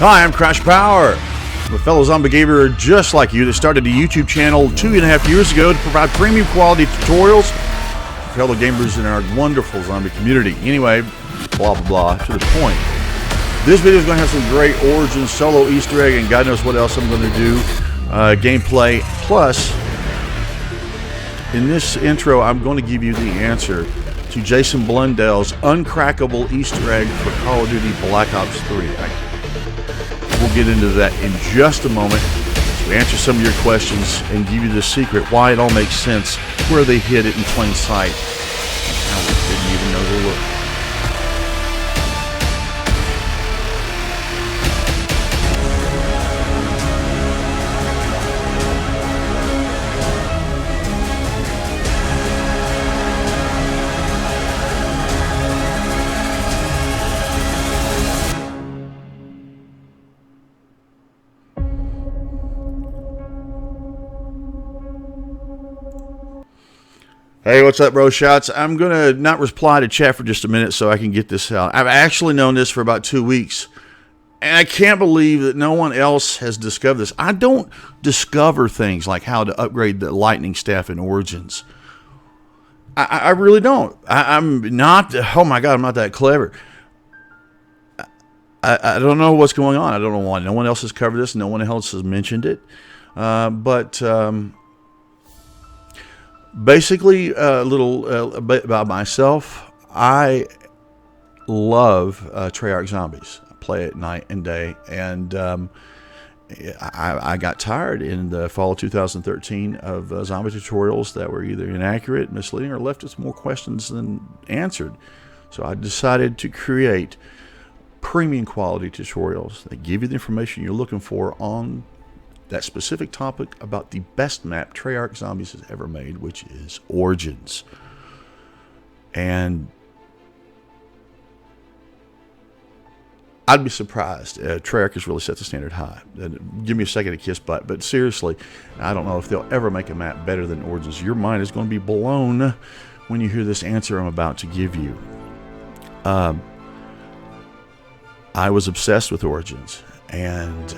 Hi, I'm CrashPower. I'm a fellow zombie gamer just like you that started a YouTube channel 2.5 years ago to provide premium quality tutorials for fellow gamers in our wonderful zombie community. Anyway, blah blah blah, to the point. This video is going to have some great origin solo Easter egg and God knows what else I'm going to do. Gameplay. Plus, in this intro, I'm going to give you the answer to Jason Blundell's uncrackable Easter egg for Call of Duty Black Ops 3. We'll get into that in just a moment to answer some of your questions and give you the secret, why it all makes sense, where they hid it in plain sight, and how we didn't even know to look. Hey, what's up, bro shots? I'm going to not reply to chat for just a minute so I can get this out. I've actually known this for about 2 weeks, and I can't believe that no one else has discovered this. I don't discover things like how to upgrade the lightning staff in Origins. I really don't. I'm not, oh my God, I'm not that clever. I don't know what's going on. I don't know why. No one else has covered this. No one else has mentioned it. Basically, a little bit about myself. I love Treyarch zombies. I play it night and day, and I got tired in the fall of 2013 of zombie tutorials that were either inaccurate, misleading, or left us more questions than answered. So I decided to create premium quality tutorials that give you the information you're looking for on that specific topic about the best map Treyarch Zombies has ever made, which is Origins. And I'd be surprised. Treyarch has really set the standard high. Give me a second to kiss butt, but seriously, I don't know if they'll ever make a map better than Origins. Your mind is going to be blown when you hear this answer I'm about to give you. I was obsessed with Origins, and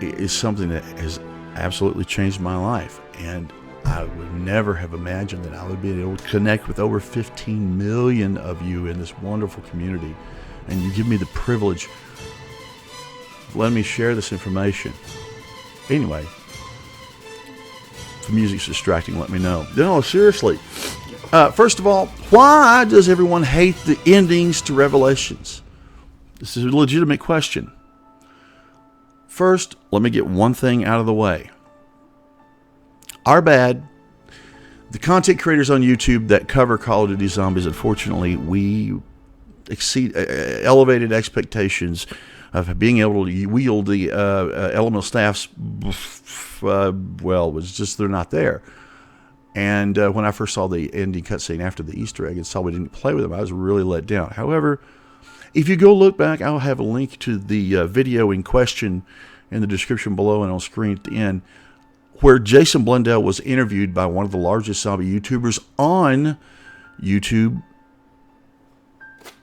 it is something that has absolutely changed my life, and I would never have imagined that I would be able to connect with over 15 million of you in this wonderful community, and you give me the privilege of letting me share this information. Anyway, if the music's distracting, let me know. No, seriously. First of all, why does everyone hate the endings to Revelations? This is a legitimate question. First, let me get one thing out of the way. Our bad. The content creators on YouTube that cover Call of Duty Zombies, unfortunately, we exceed elevated expectations of being able to wield the elemental staffs. Well, it was just they're not there. And when I first saw the ending cutscene after the Easter egg and saw we didn't play with them, I was really let down. However, if you go look back, I'll have a link to the video in question in the description below and on screen at the end, where Jason Blundell was interviewed by one of the largest zombie YouTubers on YouTube.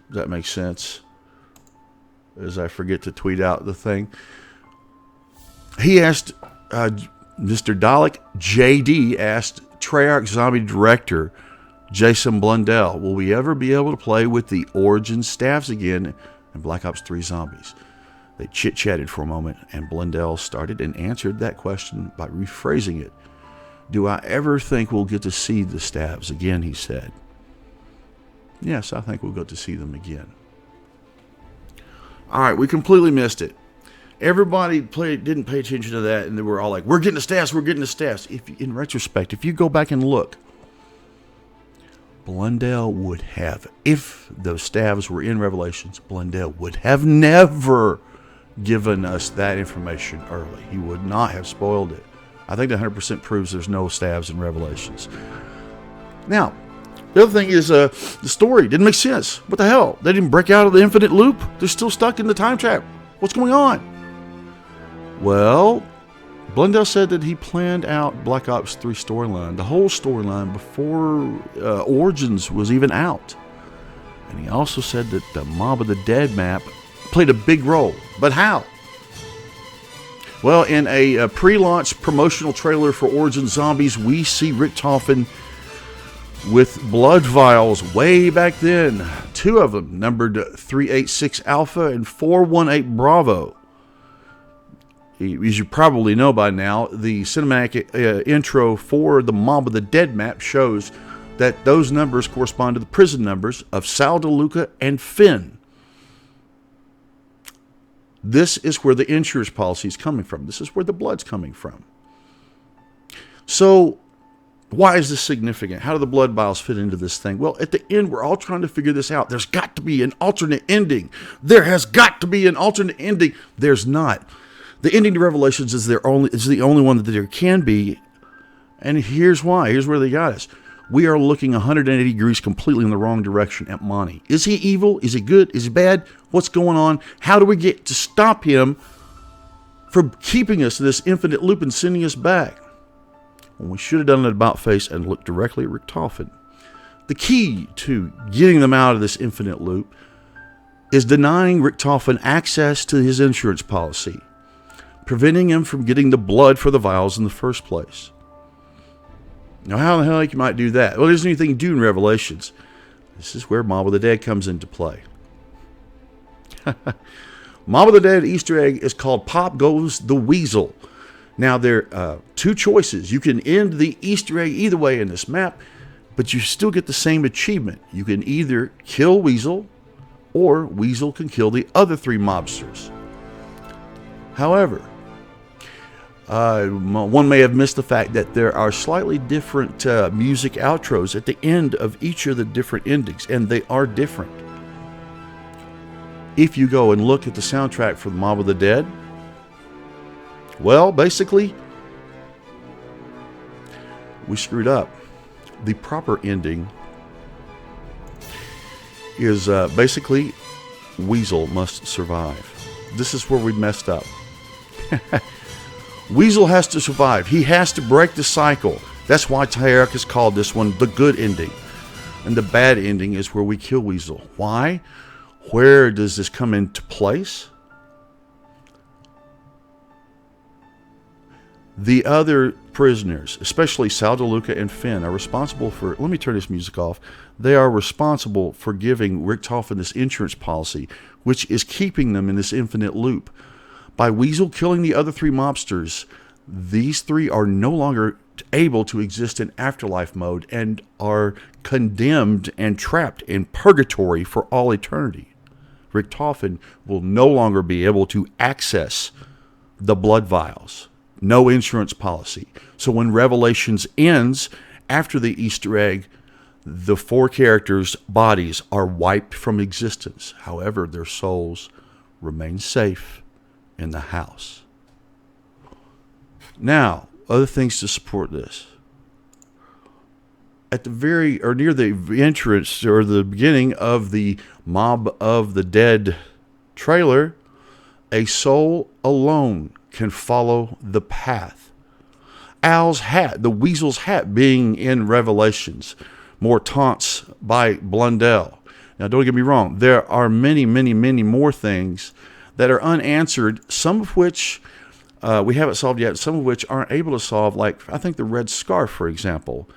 Does that make sense? As I forget to tweet out the thing. He asked, Mr. Dalek JD asked Treyarch Zombie Director Jason Blundell, will we ever be able to play with the Origin staffs again in Black Ops 3 Zombies? They chit-chatted for a moment, and Blundell started and answered that question by rephrasing it. Do I ever think we'll get to see the staffs again, he said. Yes, I think we'll get to see them again. All right, we completely missed it. Everybody didn't pay attention to that, and they were all like, we're getting the staffs, we're getting the staffs. In retrospect, if you go back and look, Blundell would have, if those staffs were in Revelations, Blundell would have never given us that information early. He would not have spoiled it. I think that 100% proves there's no staffs in Revelations. Now, the other thing is the story didn't make sense. What the hell? They didn't break out of the infinite loop. They're still stuck in the time trap. What's going on? Well, Blundell said that he planned out Black Ops 3 storyline, the whole storyline, before Origins was even out. And he also said that the Mob of the Dead map played a big role. But how? Well, in a pre-launch promotional trailer for Origin Zombies, we see Richtofen with blood vials way back then. 2 of them, numbered 386 Alpha and 418 Bravo. As you probably know by now, the cinematic intro for the Mob of the Dead map shows that those numbers correspond to the prison numbers of Sal DeLuca and Finn. This is where the insurance policy is coming from. This is where the blood's coming from. So, why is this significant? How do the blood vials fit into this thing? Well, at the end, we're all trying to figure this out. There's got to be an alternate ending. There has got to be an alternate ending. There's not. The ending to Revelations is the only one that there can be. And here's why. Here's where they got us. We are looking 180 degrees completely in the wrong direction at Monty. Is he evil? Is he good? Is he bad? What's going on? How do we get to stop him from keeping us in this infinite loop and sending us back? Well, we should have done an about face and looked directly at Richtofen. The key to getting them out of this infinite loop is denying Richtofen access to his insurance policy, preventing him from getting the blood for the vials in the first place. Now, how the hell you might do that? Well, there's anything you do in Revelations. This is where Mob of the Dead comes into play. Mob of the Dead Easter egg is called Pop Goes the Weasel. Now, there are 2 choices. You can end the Easter egg either way in this map, but you still get the same achievement. You can either kill Weasel, or Weasel can kill the other 3 mobsters. However, one may have missed the fact that there are slightly different music outros at the end of each of the different endings, and they are different. If you go and look at the soundtrack for the Mob of the Dead, well, basically, we screwed up. The proper ending is basically Weasel must survive. This is where we messed up. Weasel has to survive. He has to break the cycle. That's why Takeo has called this one the good ending. And the bad ending is where we kill Weasel. Why? Where does this come into place? The other prisoners, especially Sal DeLuca and Finn, are responsible for... Let me turn this music off. They are responsible for giving Richtofen this insurance policy, which is keeping them in this infinite loop. By Weasel killing the other 3 mobsters, these 3 are no longer able to exist in afterlife mode and are condemned and trapped in purgatory for all eternity. Richtofen will no longer be able to access the blood vials. No insurance policy. So when Revelations ends, after the Easter egg, the 4 characters' bodies are wiped from existence. However, their souls remain safe in the house. Now, other things to support this. At the very, or near the entrance, or the beginning of the Mob of the Dead trailer, a soul alone can follow the path. Al's hat, the Weasel's hat being in Revelations. More taunts by Blundell. Now, don't get me wrong. There are many, many, many more things that are unanswered, some of which we haven't solved yet, some of which aren't able to solve, like, I think the red scarf, for example,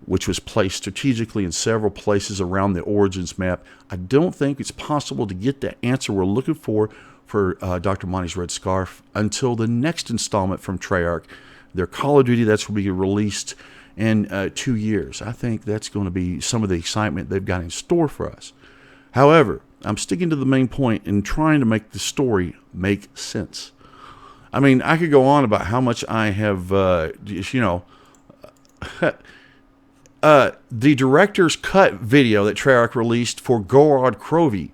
which was placed strategically in several places around the Origins map. I don't think it's possible to get the answer we're looking for Dr. Monty's red scarf until the next installment from Treyarch. Their Call of Duty, that's will be released in 2 years. I think that's going to be some of the excitement they've got in store for us. However, I'm sticking to the main point and trying to make the story make sense. I mean, I could go on about how much I have, the director's cut video that Treyarch released for Gorod Krovi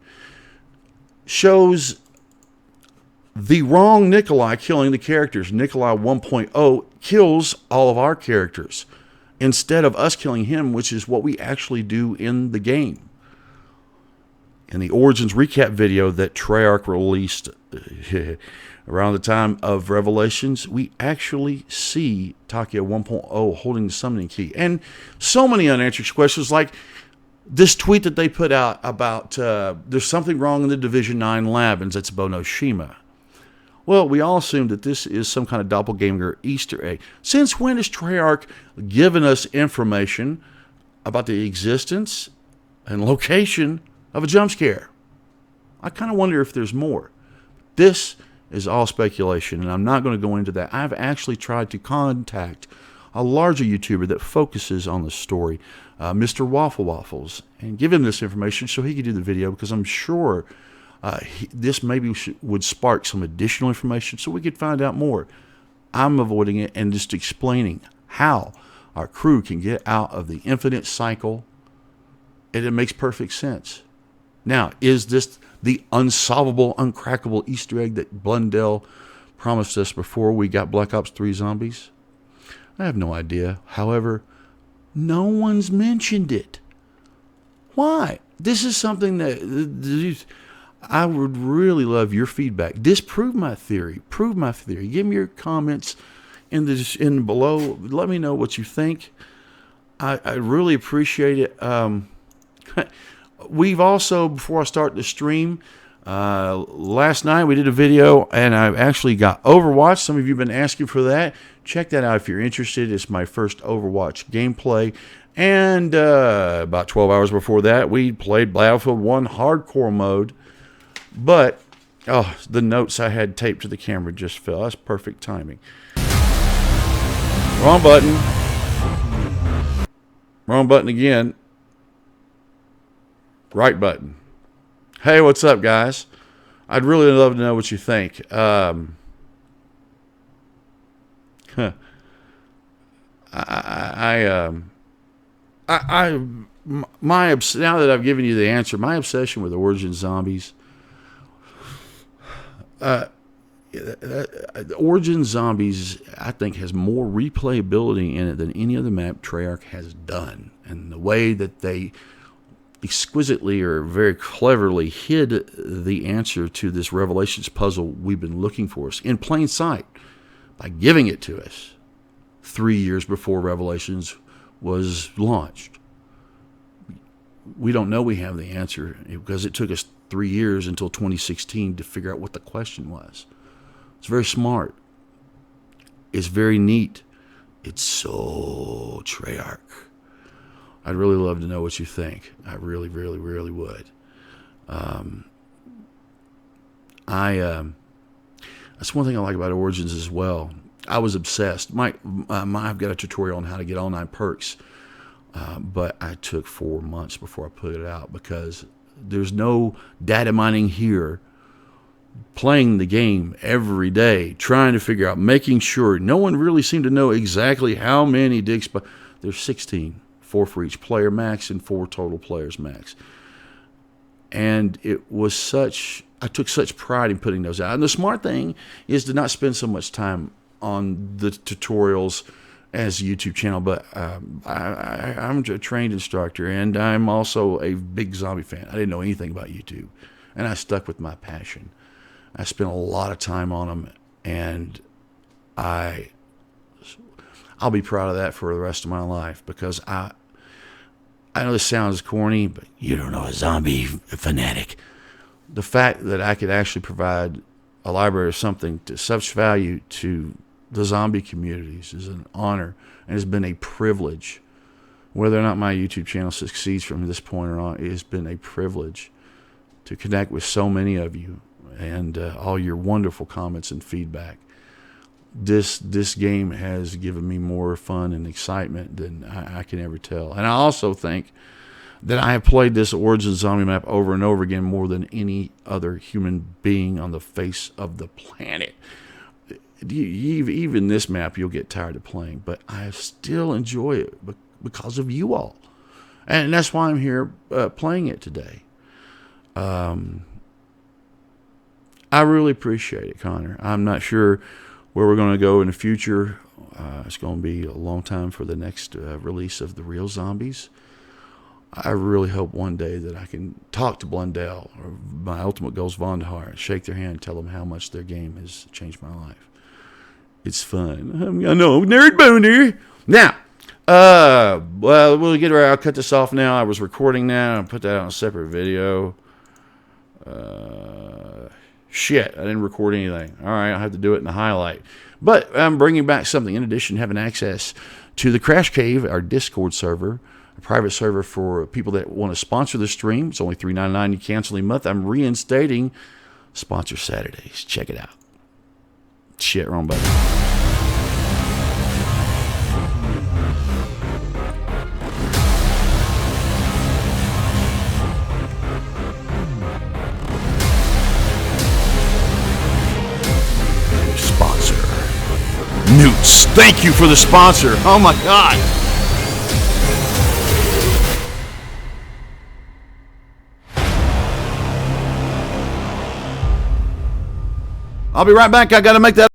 shows the wrong Nikolai killing the characters. Nikolai 1.0 kills all of our characters instead of us killing him, which is what we actually do in the game. In the Origins recap video that Treyarch released around the time of Revelations, we actually see Takeo 1.0 holding the summoning key. And so many unanswered questions like, This tweet that they put out about there's something wrong in the Division 9 lab in Zetsubo-no-Shima. Well, we all assume that this is some kind of doppelganger Easter egg. Since when has Treyarch given us information about the existence and location of a jump scare? I kind of wonder if there's more. This is all speculation, and I'm not going to go into that. I've actually tried to contact a larger YouTuber that focuses on the story, Mr. Waffle Waffles, and give him this information so he could do the video, because I'm sure this maybe would spark some additional information so we could find out more. I'm avoiding it and just explaining how our crew can get out of the infinite cycle, and it makes perfect sense. Now, is this the unsolvable, uncrackable Easter egg that Blundell promised us before we got Black Ops 3 Zombies? I have no idea. However, no one's mentioned it. Why? This is something that I would really love your feedback. Disprove my theory. Prove my theory. Give me your comments in below. Let me know what you think. I really appreciate it. We've also, before I start the stream, last night we did a video, and I actually got Overwatch. Some of you have been asking for that. Check that out if you're interested. It's my first Overwatch gameplay. And about 12 hours before that, we played Battlefield 1 Hardcore mode. But, the notes I had taped to the camera just fell. That's perfect timing. Wrong button. Wrong button again. Right button. Hey, what's up, guys? I'd really love to know what you think. Now that I've given you the answer, my obsession with Origin Zombies. Origin Zombies, I think, has more replayability in it than any other map Treyarch has done, and the way that they exquisitely or very cleverly hid the answer to this Revelations puzzle we've been looking for in plain sight by giving it to us 3 years before Revelations was launched. We don't know we have the answer because it took us 3 years until 2016 to figure out what the question was. It's very smart. It's very neat. It's so Treyarch. I'd really love to know what you think. I really, really, really would. That's one thing I like about Origins as well. I was obsessed. I've got a tutorial on how to get all 9 perks, but I took 4 months before I put it out because there's no data mining here. Playing the game every day, trying to figure out, making sure. No one really seemed to know exactly how many dig spots. There's 16. 4 for each player max and 4 total players max. And it was I took such pride in putting those out. And the smart thing is to not spend so much time on the tutorials as a YouTube channel, but I'm a trained instructor, and I'm also a big zombie fan. I didn't know anything about YouTube, and I stuck with my passion. I spent a lot of time on them, and I'll be proud of that for the rest of my life, because I know this sounds corny, but you don't know a zombie fanatic. The fact that I could actually provide a library of something to such value to the zombie communities is an honor, and has been a privilege. Whether or not my YouTube channel succeeds from this point on, it has been a privilege to connect with so many of you and all your wonderful comments and feedback. This game has given me more fun and excitement than I can ever tell. And I also think that I have played this Origin Zombie map over and over again more than any other human being on the face of the planet. Even this map you'll get tired of playing, but I still enjoy it because of you all. And that's why I'm here playing it today. I really appreciate it, Connor. I'm not sure where we're going to go in the future. It's going to be a long time for the next release of the real zombies. I really hope one day that I can talk to Blundell, or my ultimate goal is Vondahar, and shake their hand and tell them how much their game has changed my life. It's fun. I know, nerd boner. Now, Well, we'll get right. I'll cut this off now. I was recording now. I'll put that on a separate video. Shit, I didn't record anything. All right, I'll have to do it in the highlight. But I'm bringing back something. In addition, having access to the Crash Cave, our Discord server, a private server for people that want to sponsor the stream. It's only $3.99. You cancel a month. I'm reinstating Sponsor Saturdays. Check it out. Shit, wrong button. Sponsor. Newts. Thank you for the sponsor. Oh my God. I'll be right back. I got to make that